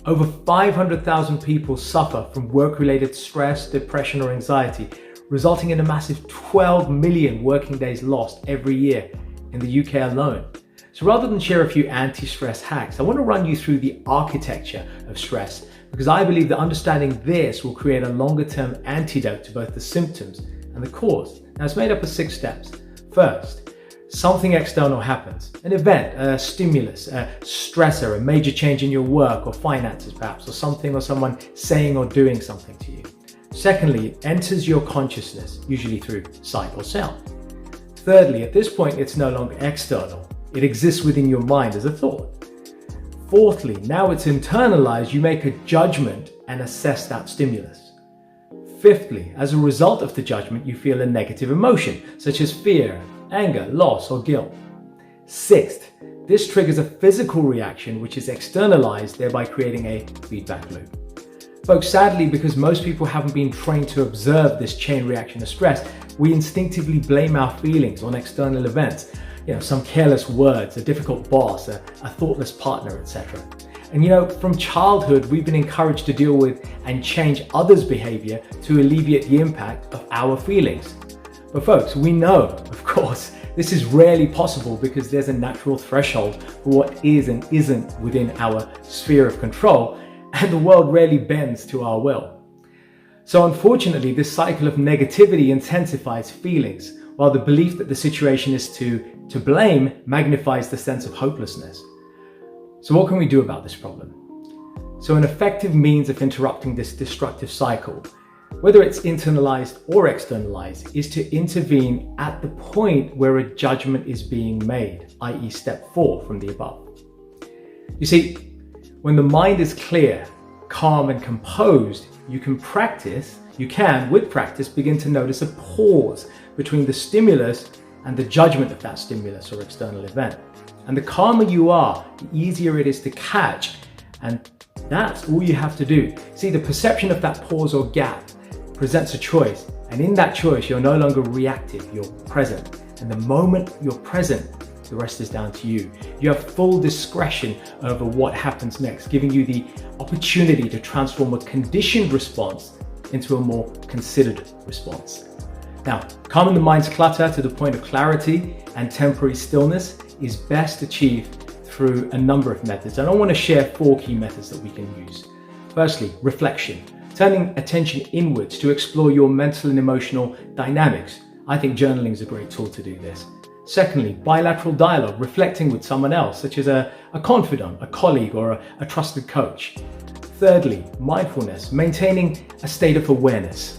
Over 500,000 people suffer from work-related stress, depression, or anxiety, resulting in a massive 12 million working days lost every year in the UK alone. So rather than share a few anti-stress hacks, I want to run you through the architecture of stress, because I believe that understanding this will create a longer-term antidote to both the symptoms and the cause. Now, it's made up of 6 steps. First, something external happens, an event, a stimulus, a stressor, a major change in your work or finances perhaps, or something or someone saying or doing something to you. Secondly, it enters your consciousness, usually through sight or sound. Thirdly, at this point, it's no longer external. It exists within your mind as a thought. Fourthly, now it's internalized, you make a judgment and assess that stimulus. Fifthly, as a result of the judgment, you feel a negative emotion, such as fear, anger, loss, or guilt. Sixth, this triggers a physical reaction which is externalized, thereby creating a feedback loop. Folks, sadly, because most people haven't been trained to observe this chain reaction of stress, we instinctively blame our feelings on external events. Some careless words, a difficult boss, a thoughtless partner, etc. And from childhood, we've been encouraged to deal with and change others' behavior to alleviate the impact of our feelings. But folks, we know, of course, this is rarely possible because there's a natural threshold for what is and isn't within our sphere of control, and the world rarely bends to our will. So unfortunately, this cycle of negativity intensifies feelings, while the belief that the situation is to blame magnifies the sense of hopelessness. So what can we do about this problem? So an effective means of interrupting this destructive cycle, whether it's internalized or externalized, is to intervene at the point where a judgment is being made, i.e. step 4 from the above. You see, when the mind is clear, calm, and composed, you can, with practice, begin to notice a pause between the stimulus and the judgment of that stimulus or external event. And the calmer you are, the easier it is to catch, and that's all you have to do. See, the perception of that pause or gap presents a choice, and in that choice, you're no longer reactive, you're present. And the moment you're present, the rest is down to you. You have full discretion over what happens next, giving you the opportunity to transform a conditioned response into a more considered response. Now, calming the mind's clutter to the point of clarity and temporary stillness is best achieved through a number of methods. And I want to share 4 key methods that we can use. Firstly, reflection, turning attention inwards to explore your mental and emotional dynamics. I think journaling is a great tool to do this. Secondly, bilateral dialogue, reflecting with someone else, such as a confidant, a colleague, or a trusted coach. Thirdly, mindfulness, maintaining a state of awareness.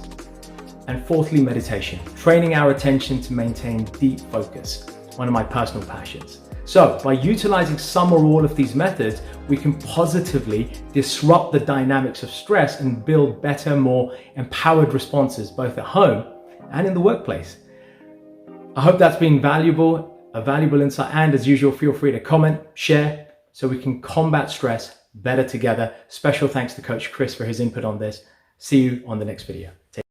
And fourthly, meditation, training our attention to maintain deep focus, one of my personal passions. So by utilizing some or all of these methods, we can positively disrupt the dynamics of stress and build better, more empowered responses, both at home and in the workplace. I hope that's been a valuable insight, and as usual, feel free to comment, share, so we can combat stress better together. Special thanks to Coach Chris for his input on this. See you on the next video.